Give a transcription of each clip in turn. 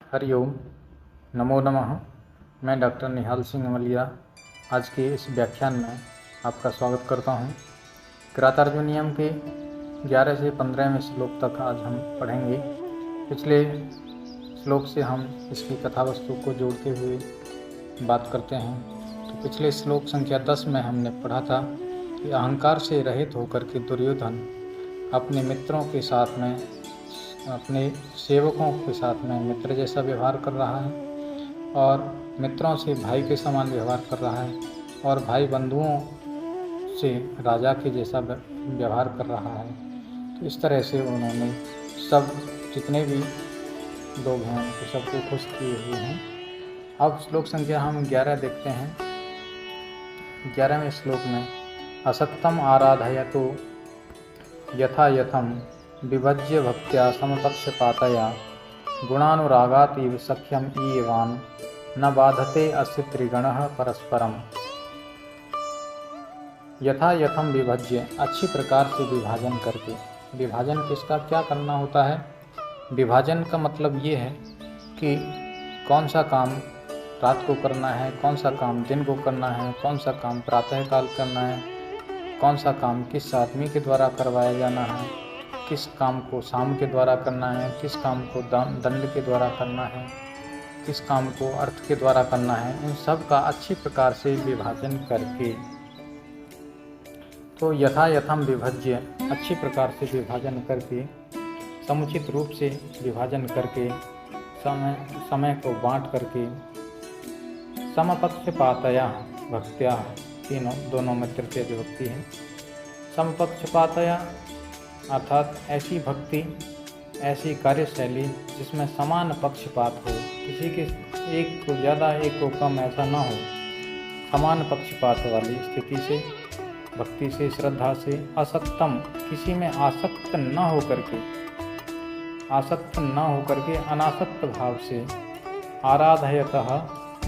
हरिओम, नमो नमः। मैं डॉक्टर निहाल सिंह अमलिया आज के इस व्याख्यान में आपका स्वागत करता हूँ। किरातार्जुन नियम के 11 से 15वें श्लोक तक आज हम पढ़ेंगे। पिछले श्लोक से हम इसकी कथावस्तु को जोड़ते हुए बात करते हैं। तो पिछले श्लोक संख्या 10 में हमने पढ़ा था कि अहंकार से रहित होकर के दुर्योधन अपने मित्रों के साथ में, अपने सेवकों के साथ में मित्र जैसा व्यवहार कर रहा है और मित्रों से भाई के समान व्यवहार कर रहा है और भाई बंधुओं से राजा के जैसा व्यवहार कर रहा है। तो इस तरह से उन्होंने सब जितने भी लोग हैं उनको सबको खुश किए हुए हैं। अब श्लोक संख्या हम 11 देखते हैं। 11वें श्लोक में असक्तम आराधयतो यथा यथम विभज्य भक्त्या समपक्षपातया गुणानुरागातीव सख्यम ईयवान न बाधते अस्य त्रिगणः परस्परम। यथा यथम विभज्य, अच्छी प्रकार से विभाजन करके। विभाजन किसका क्या करना होता है? विभाजन का मतलब ये है कि कौन सा काम रात को करना है, कौन सा काम दिन को करना है, कौन सा काम प्रातःकाल करना है, कौन सा काम किस आदमी के द्वारा करवाया जाना है, किस काम को शाम के द्वारा करना है, किस काम को दंड के द्वारा करना है, किस काम को अर्थ के द्वारा करना है। इन सब का अच्छी प्रकार से विभाजन करके, तो यथा यथम विभज्य, अच्छी प्रकार से विभाजन करके, समुचित रूप से विभाजन करके, समय को बांट करके, समपक्षपातया भक्त्या, दोनों में तृतीय विभक्ति है। समपक्षपातया अर्थात ऐसी भक्ति, ऐसी कार्यशैली जिसमें समान पक्षपात हो, किसी के एक को ज़्यादा एक को कम ऐसा ना हो, समान पक्षपात वाली स्थिति से, भक्ति से, श्रद्धा से, असक्तम, किसी में आसक्त न होकर के, आसक्त न होकर के अनासक्त भाव से, आराधयतः,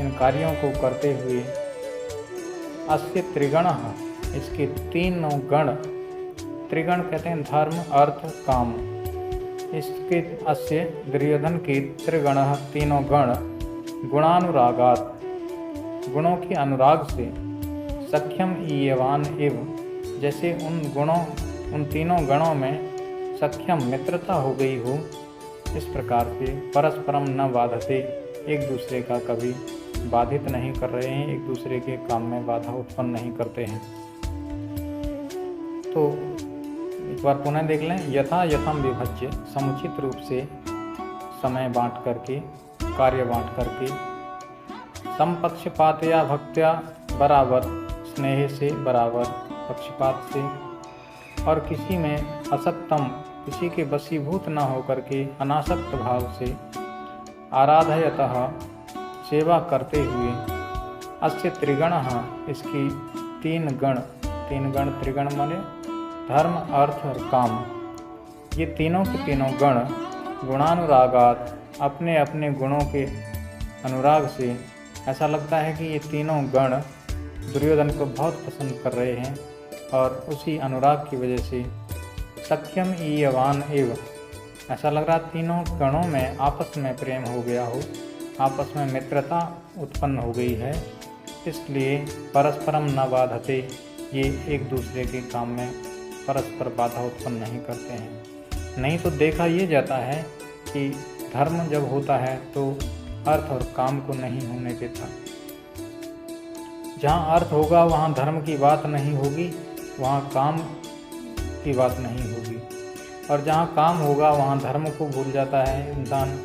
इन कार्यों को करते हुए, अस्य त्रिगणः, इसके तीनों गण, त्रिगण कहते हैं धर्म अर्थ काम, इसके अस्य दुर्योधन के त्रिगणः, तीनों गण, गुणानुरागात, गुणों की अनुराग से, सख्यम ईयवान एव, जैसे उन तीनों गणों में सख्यम मित्रता हो गई हो, इस प्रकार से परस्परम न बाधते, एक दूसरे का कभी बाधित नहीं कर रहे हैं, एक दूसरे के काम में बाधा उत्पन्न नहीं करते हैं। तो एक बार पुनः देख लें। यथा यथम विभज्य, समुचित रूप से समय बांट करके, कार्य बांट करके, समपक्षपातया भक्त्या, बराबर स्नेह से, बराबर पक्षपात से, और किसी में असक्तम, किसी के वशीभूत न होकर के अनासक्त भाव से, आराधयतः, सेवा करते हुए, अस्य त्रिगणः, इसकी तीन गण, त्रिगण माने धर्म अर्थ और काम, ये तीनों के तीनों गण, गुणानुरागात, अपने अपने गुणों के अनुराग से, ऐसा लगता है कि ये तीनों गण दुर्योधन को बहुत पसंद कर रहे हैं और उसी अनुराग की वजह से सख्यम ईयवान एव, ऐसा लग रहा तीनों गणों में आपस में प्रेम हो गया हो, आपस में मित्रता उत्पन्न हो गई है, इसलिए परस्परम न बाधते, ये एक दूसरे के काम में परस्पर बाधा उत्पन्न नहीं करते हैं। नहीं तो देखा ये जाता है कि धर्म जब होता है तो अर्थ और काम को नहीं होने देता। जहाँ अर्थ होगा वहाँ धर्म की बात नहीं होगी, वहाँ काम की बात नहीं होगी, और जहाँ काम होगा वहाँ धर्म को भूल जाता है इंसान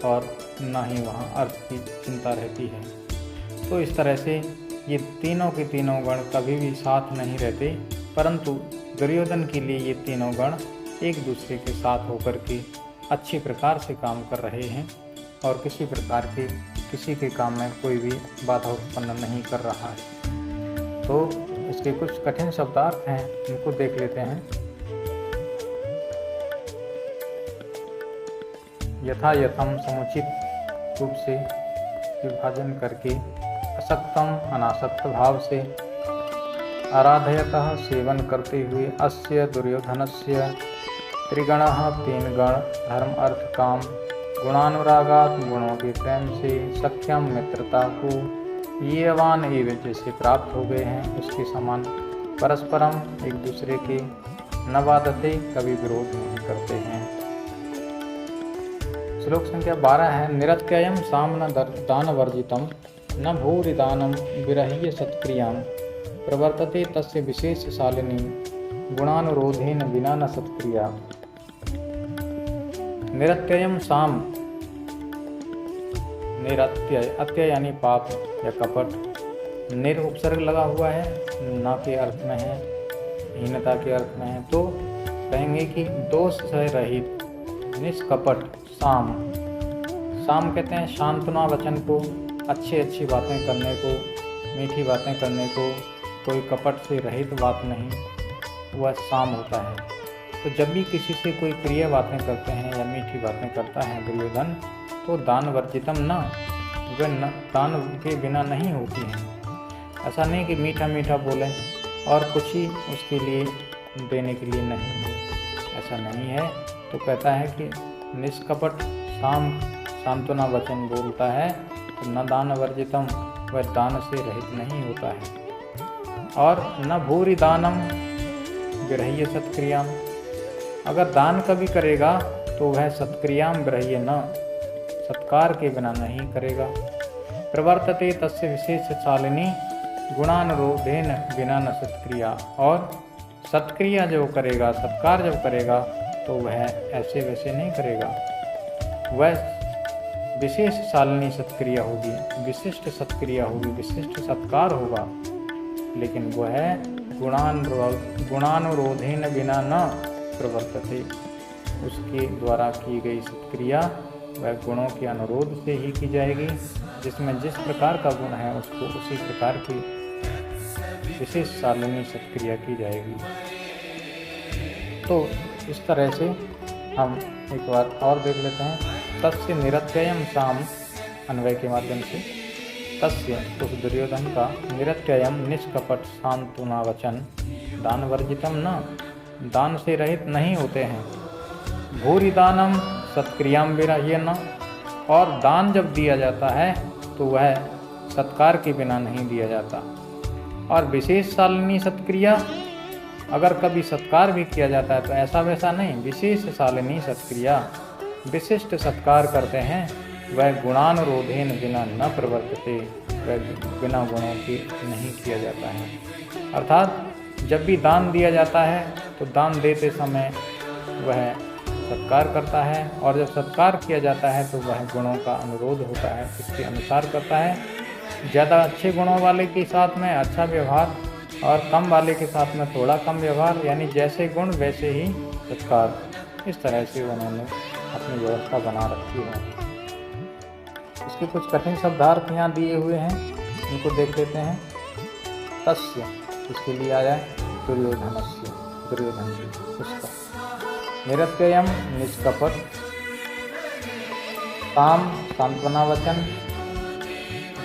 और ना ही वहाँ अर्थ की चिंता रहती है। तो इस तरह से ये तीनों के तीनों गण कभी भी साथ नहीं रहते, परंतु दुर्योधन के लिए ये तीनों गण एक दूसरे के साथ होकर के अच्छी प्रकार से काम कर रहे हैं और किसी प्रकार के किसी के काम में कोई भी बाधा उत्पन्न नहीं कर रहा है। तो इसके कुछ कठिन शब्दार्थ हैं, इनको देख लेते हैं। यथा यथम, समुचित रूप से विभाजन करके, असक्तम, अनासक्त भाव से, आराधयतः, सेवन करते हुए, अस्य दुर्योधनस्य त्रिगणः, तीन गण, धर्म अर्थ काम, गुणानुरागात गुणों के प्रेम से, सख्यम मित्रता को, ये अवान एवं जैसे प्राप्त हो गए हैं उसके समान, परस्परम एक दूसरे के, न बाधते कभी विरोध नहीं करते हैं। श्लोक संख्या 12 है। निरत्ययम साम न दान वर्जितम न भूरि दानम विरह्य सत्क्रियां प्रवर्तते तस्य विशेष शालिनी गुणानुरोधेन विना न सत्क्रिया। निरत्ययम साम, निरत्यय, अत्यय यानी पाप या कपट, निर उपसर्ग लगा हुआ है, ना के अर्थ में है, हीनता के अर्थ में है, तो कहेंगे कि दोष से रहित, निष्कपट, साम। साम कहते हैं शांतना वचन को, अच्छी बातें करने को, मीठी बातें करने को, कोई कपट से रहित बात नहीं, वह साम होता है। तो जब भी किसी से कोई प्रिय बातें करते हैं या मीठी बातें करता है दुर्योधन, तो दान वर्जितम न, वह दान के बिना नहीं होती हैं। ऐसा नहीं कि मीठा मीठा बोलें और कुछ ही उसके लिए देने के लिए नहीं हो, ऐसा नहीं है। तो कहता है कि निष्कपट सांत्वना वचन बोलता है, तो न दान वर्जितम, वह दान से रहित नहीं होता है। और न भूरि दानम विरह्य सत्क्रियाम, अगर दान कभी करेगा तो वह सत्क्रियाम विरह्य न, सत्कार के बिना नहीं करेगा। प्रवर्तते तस्य विशेष शालिनी गुणानुरोधेन बिना न सत्क्रिया, और सत्क्रिया जो करेगा, सत्कार जब करेगा तो वह ऐसे वैसे नहीं करेगा, वह विशेष शालिनी सत्क्रिया होगी, विशिष्ट सत्क्रिया होगी, विशिष्ट सत्कार होगा, लेकिन वह गुणानुरोधेन बिना न प्रवर्तते, उसके द्वारा की गई सत्क्रिया वह गुणों के अनुरोध से ही की जाएगी, जिसमें जिस प्रकार का गुण है उसको उसी प्रकार की विशेष शालिनी सत्क्रिया की जाएगी। तो इस तरह से हम एक बार और देख लेते हैं। तस्य निरत्ययम साम, अन्वय के माध्यम से, तस्य उस दुर्योधन का, निरत्ययम निष्कपट सांत्वना वचन, दान वर्जितम न, दान से रहित नहीं होते हैं, भूरि दानम सत्क्रियाम विरह्य न, और दान जब दिया जाता है तो वह सत्कार के बिना नहीं दिया जाता। और विशेष शालिनी सत्क्रिया, अगर कभी सत्कार भी किया जाता है तो ऐसा वैसा नहीं, विशेष शालिनी सत्क्रिया, विशिष्ट सत्कार करते हैं, वह गुणानुरोधेन बिना न प्रवर्तते, वह बिना गुणों के नहीं किया जाता है। अर्थात जब भी दान दिया जाता है तो दान देते समय वह सत्कार करता है, और जब सत्कार किया जाता है तो वह गुणों का अनुरोध होता है, इसके अनुसार करता है। ज़्यादा अच्छे गुणों वाले के साथ में अच्छा व्यवहार और कम वाले के साथ में थोड़ा कम व्यवहार, यानी जैसे गुण वैसे ही सत्कार, इस तरह से उन्होंने अपनी व्यवस्था बना रखी है। इसके कुछ कठिन शब्दार्थ यहाँ दिए हुए हैं, इनको देख लेते हैं। तस्य, इसके लिए आया दुर्योधनस्य, दुर्योधन जी, उसका। निरत्ययम निष्कपट, साम सांत्वना वचन,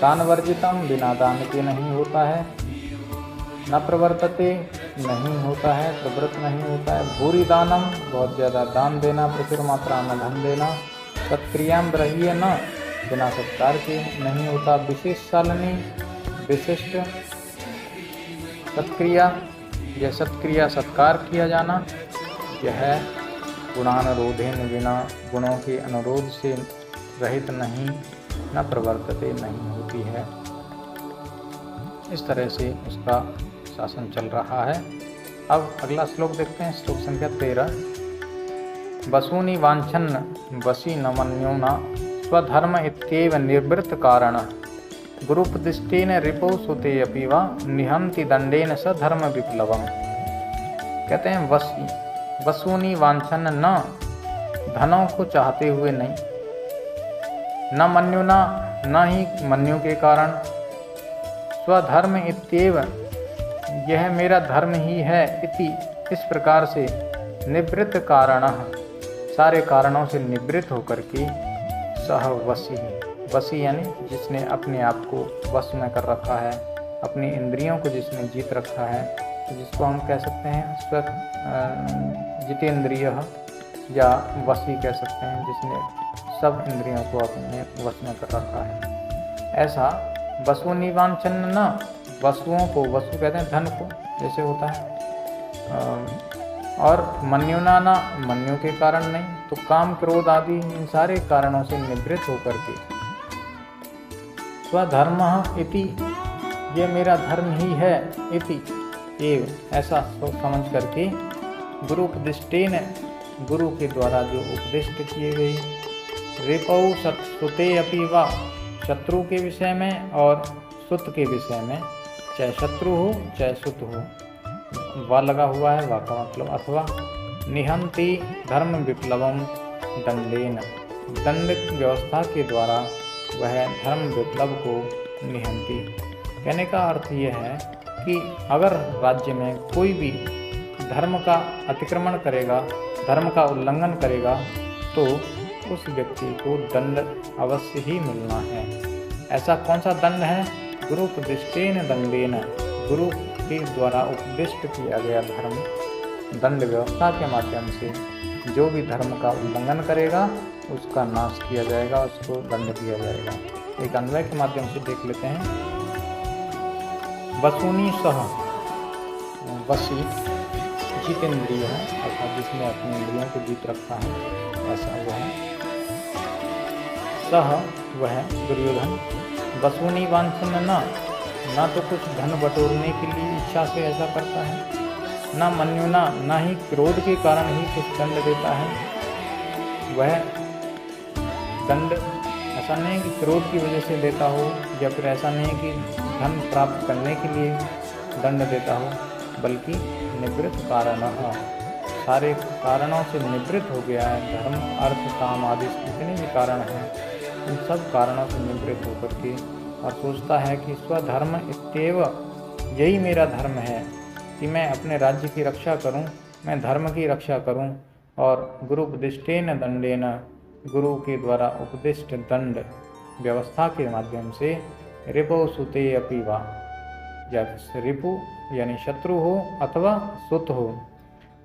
दान वर्जितम बिना दान के नहीं होता है, न प्रवर्तते नहीं होता है, प्रवृत्त नहीं होता है, भूरि दानम बहुत ज़्यादा दान देना, प्रचुर मात्रा में धन देना, सत्क्रियाम विरह्य न, बिना सत्कार के नहीं होता, विशेष शालिनी विशिष्ट सत्क्रिया, यह सत्क्रिया सत्कार किया जाना, यह गुणानुरोधेन बिना, गुणों के अनुरोध से रहित नहीं, न प्रवर्तते नहीं होती है। इस तरह से उसका शासन चल रहा है। अब अगला श्लोक देखते हैं, श्लोक संख्या 13। वसूनि वांछन्न वशी न मन्योना स्वधर्म इत्येव निर्वृत्त कारण गुरुपदिष्टेन रिपो सुते अपि वा निहंति दंडेन स धर्म विप्लवम। कहते हैं वसूनि वांछन्न न, धनों को चाहते हुए नहीं, न मन्युना, न ही मन्यु के कारण, स्वधर्म इत्येव, यह मेरा धर्म ही है, इति, इस प्रकार से, निवृत्त कारण, सारे कारणों से निवृत्त होकर के, सह वशी, वशी यानी जिसने अपने आप को वश में कर रखा है, अपनी इंद्रियों को जिसने जीत रखा है, तो जिसको हम कह सकते हैं स्व जितेंद्रिय या वशी कह सकते हैं, जिसने सब इंद्रियों को अपने वश में कर रखा है। ऐसा वसुनी वांछन्न न, वस्तुओं को, वस्तु कहते हैं धन को जैसे होता है, और मन्युना ना, मन्यु के कारण नहीं, तो काम क्रोध आदि इन सारे कारणों से निवृत्त होकर के स्वधर्मः इति, ये मेरा धर्म ही है, इति एव ऐसा समझ करके गुरु उपदिष्टेन, गुरु के द्वारा जो उपदिष्ट किए गए, रिपौ सुते अपि वा, शत्रु के विषय में और सुत के विषय में, चाहे शत्रु हो चाहे सुत हो, वा लगा हुआ है, वा का मतलब अथवा, निहंति धर्म विप्लवम दंडेन, दंड व्यवस्था के द्वारा वह धर्म विप्लव को निहंति। कहने का अर्थ यह है कि अगर राज्य में कोई भी धर्म का अतिक्रमण करेगा, धर्म का उल्लंघन करेगा, तो उस व्यक्ति को दंड अवश्य ही मिलना है। ऐसा कौन सा दंड है? गुरु उपदिष्टेन दंडेन, गुरु के द्वारा उपदिष्ट किया गया धर्म, दंड व्यवस्था के माध्यम से जो भी धर्म का उल्लंघन करेगा उसका नाश किया जाएगा, उसको दंड दिया जाएगा। एक अन्वय के माध्यम से देख लेते हैं। वसूनी सह, वसी जितेंद्रिय है, अर्थात जिसने अपने इंद्रियों को जीत रखा है, ऐसा वह सह, वह दुर्योधन, वसूनी वांछन न तो कुछ धन बटोरने के लिए इच्छा से ऐसा करता है, न मन्युना, न ही क्रोध के कारण ही कुछ दंड देता है। वह दंड ऐसा नहीं है कि क्रोध की वजह से देता हो, या फिर ऐसा नहीं है कि धन प्राप्त करने के लिए दंड देता हो, बल्कि निवृत्त कारण, सारे कारणों से निवृत्त हो गया है। धर्म, अर्थ, काम आदि जितने भी कारण हैं, इन सब कारणों से निवृत्त होकर के और सोचता है कि स्वधर्म इत्येव, यही मेरा धर्म है कि मैं अपने राज्य की रक्षा करूं, मैं धर्म की रक्षा करूं, और गुरु उपदिष्टेन दंडेन, गुरु के द्वारा उपदिष्ट दंड व्यवस्था के माध्यम से रिपो सुते अपि वा, या रिपु यानी शत्रु हो अथवा सुत हो,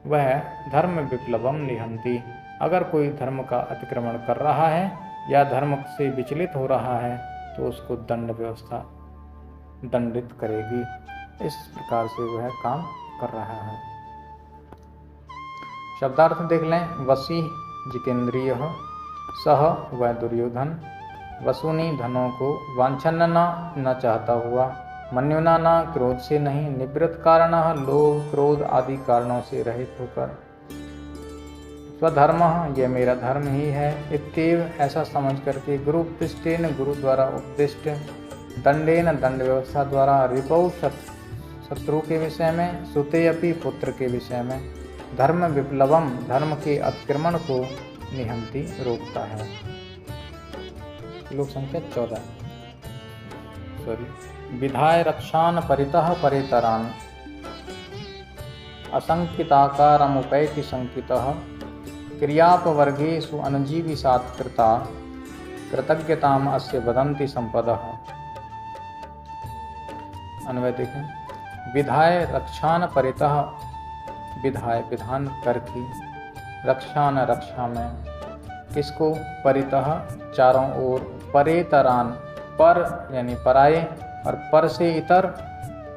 वह धर्म विप्लवम निहंति, अगर कोई धर्म का अतिक्रमण कर रहा है या धर्म से विचलित हो रहा है तो उसको दंड व्यवस्था दंडित करेगी। इस प्रकार से वह काम कर रहा है। शब्दार्थ देख लें। वसी जितेंद्रिय, सह वह दुर्योधन, वसूनी धनों को, वांछन न चाहता हुआ, मन्युना न क्रोध से नहीं, निवृत्त कारण लोभ क्रोध आदि कारणों से रहित होकर, स्वधर्म यह मेरा धर्म ही है, इत्येव ऐसा समझ करके, गुरु उपदिष्टेन गुरु द्वारा उपदिष्ट, दंडेन दंड व्यवस्था द्वारा, रिपौ शत्रु के विषय में, सुते अपि पुत्र के विषय में, धर्म विप्लवम धर्म के अतिक्रमण को निहंति रोकता है। श्लोक संख्या 14। विधाय रक्षान परितः परेतरान, असंकिताकारमुपैति संकितः, क्रियापवर्गेषु अनुजीविसात्कृता, कृतज्ञताम अस्य वदन्ति संपदः। अन्वय देखें। विधाय रक्षान परितः, विधाय विधान करके, रक्षान रक्षा में, किसको? परितः चारों ओर, परेतरान पर यानी पराये, और पर से इतर,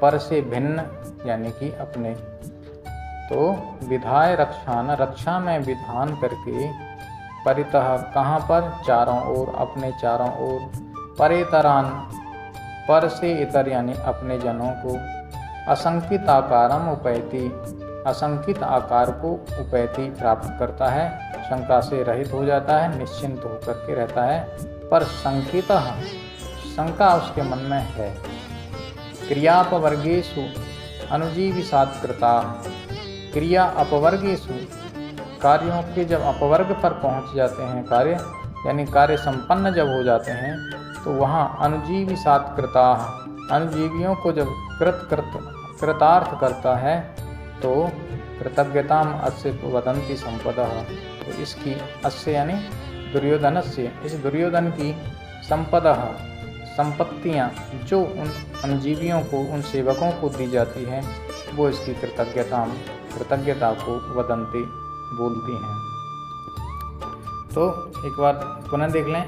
पर से भिन्न यानी कि अपने। तो विधाय रक्षान रक्षा में विधान करके, परितः कहाँ पर? चारों ओर, अपने चारों ओर, परेतरान पर से इतर यानी अपने जनों को, असंकित आकारम उपैति असंकित आकार को उपैति प्राप्त करता है, शंका से रहित हो जाता है, निश्चिंत होकर के रहता है। पर संकितः शंका उसके मन में है। क्रियापवर्गेषु अनुजीविसात्कृता, क्रिया अपवर्गेषु कार्यों के जब अपवर्ग पर पहुंच जाते हैं, कार्य यानी कार्य संपन्न जब हो जाते हैं, तो वहाँ अनुजीविसात्कृता अनुजीवियों को जब कृतार्थ करता है तो कृतज्ञताम अस्य वदन्ति संपदः, तो इसकी अस्य यानी दुर्योधनस्य, इस दुर्योधन की संपदः संपत्तियाँ जो उन अनुजीवियों को, उन सेवकों को दी जाती हैं, वो इसकी कृतज्ञता को वदन्ति बोलती हैं। तो एक बार पुनः देख लें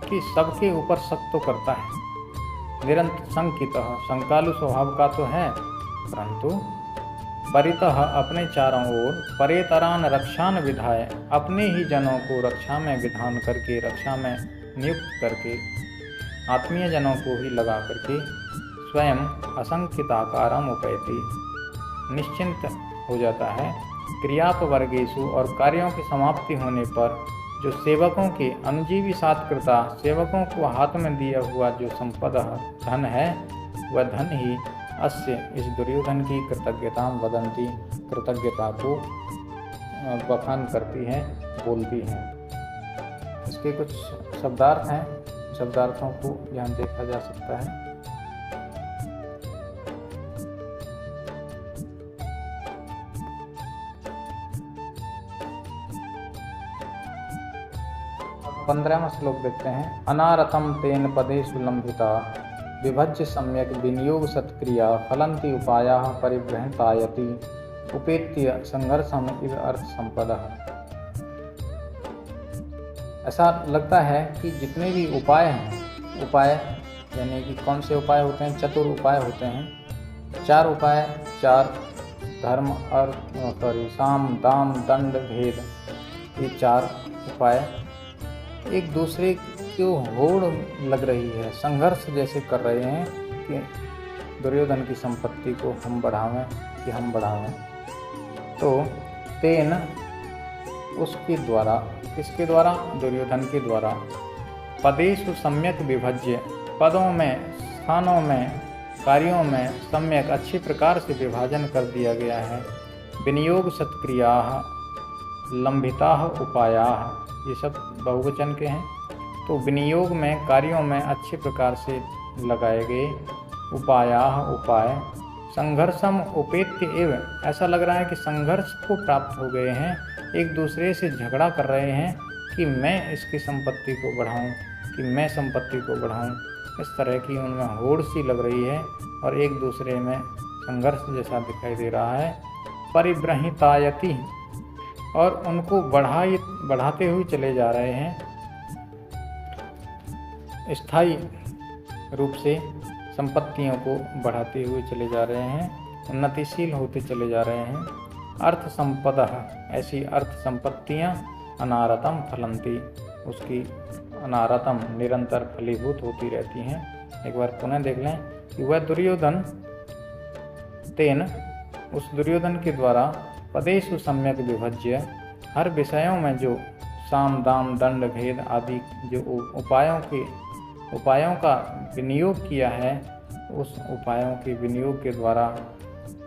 कि सबके ऊपर शक तो करता है, निरंतर शंकितः शंकालु स्वभाव का तो है, परंतु परितः अपने चारों ओर परेतरान रक्षान विधाय अपने ही जनों को रक्षा में विधान करके, रक्षा में नियुक्त करके, आत्मीय जनों को ही लगा करके स्वयं असंकिताकारम उपैति निश्चिंत हो जाता है। क्रियापवर्गेषु और कार्यों की समाप्ति होने पर जो सेवकों के अनुजीवी सात्कृता, सेवकों को हाथ में दिया हुआ जो संपदा धन है, वह धन ही अस्य इस दुर्योधन की कृतज्ञता वदंती, कृतज्ञता को बखान करती है, बोलती है। इसके कुछ शब्दार्थ हैं, शब्दार्थों को यहाँ देखा जा सकता है। अब 15वां श्लोक देखते हैं। अनारतम तेन पदेषु लंबिता विभज्य सम्यक विनियोग सत्क्रिया फलंति उपाया परिबृहतायति उपेत्य संघर्षम इव अर्थ संपदा। ऐसा लगता है कि जितने भी उपाय हैं, उपाय यानी कि कौन से उपाय होते हैं, चतुर उपाय होते हैं। 4 उपाय, 4 धर्म, अर्थ, साम दाम दंड भेद, ये 4 उपाय एक दूसरे को होड़ लग रही है, संघर्ष जैसे कर रहे हैं कि दुर्योधन की संपत्ति को हम बढ़ावें कि हम बढ़ावें। तो तेन उसके द्वारा, किसके द्वारा, दुर्योधन के द्वारा, पदेषु सम्यक विभज्य पदों में, स्थानों में, कार्यों में सम्यक अच्छी प्रकार से विभाजन कर दिया गया है। विनियोग सत्क्रिया लंबिता उपाया, ये सब बहुवचन के हैं। तो विनियोग में, कार्यों में अच्छे प्रकार से लगाए गए, उपाया उपाय, संघर्षम उपेत्य एव, ऐसा लग रहा है कि संघर्ष को प्राप्त हो गए हैं, एक दूसरे से झगड़ा कर रहे हैं कि मैं इसकी संपत्ति को बढ़ाऊं, कि मैं संपत्ति को बढ़ाऊं। इस तरह की उनमें होड़ सी लग रही है और एक दूसरे में संघर्ष जैसा दिखाई दे रहा है। परिब्रहितायति, और उनको बढ़ाते हुए चले जा रहे हैं, स्थायी रूप से संपत्तियों को बढ़ाते हुए चले जा रहे हैं, उन्नतिशील होते चले जा रहे हैं। अर्थ संपदा, ऐसी अर्थ संपत्तियाँ अनारतम फलंती, उसकी अनारतम निरंतर फलीभूत होती रहती हैं। एक बार पुनः देख लें कि वह दुर्योधन तेन, उस दुर्योधन के द्वारा, पदेषु सम्यक विभज्य, हर विषयों में जो साम दाम दंड भेद आदि जो उपायों का विनियोग किया है, उस उपायों के विनियोग के द्वारा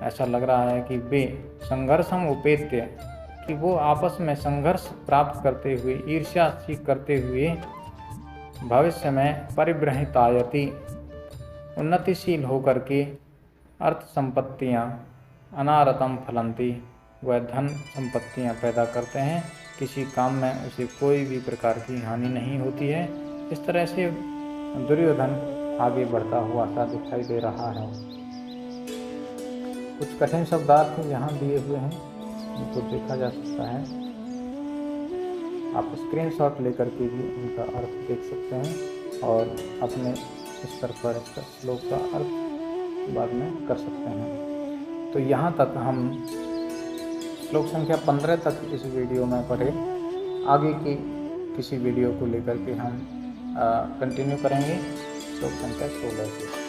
ऐसा लग रहा है कि वे संघर्षम उपेत्य, कि वो आपस में संघर्ष प्राप्त करते हुए, ईर्ष्या करते हुए भविष्य में परिब्रहितायति, उन्नतिशील होकर के अर्थ संपत्तियाँ अनारतम फलंती, वह धन संपत्तियाँ पैदा करते हैं, किसी काम में उसे कोई भी प्रकार की हानि नहीं होती है। इस तरह से दुर्योधन आगे बढ़ता हुआ सा दिखाई दे रहा है। कुछ कठिन शब्दार्थ यहाँ दिए हुए हैं, इनको देखा जा सकता है। आप स्क्रीनशॉट लेकर के भी उनका अर्थ देख सकते हैं और अपने स्तर पर श्लोक का अर्थ बाद में कर सकते हैं। तो यहाँ तक हम श्लोक संख्या 15 तक इस वीडियो में पढ़े। आगे की किसी वीडियो को लेकर के हम कंटिन्यू करेंगे श्लोक संख्या 16 से।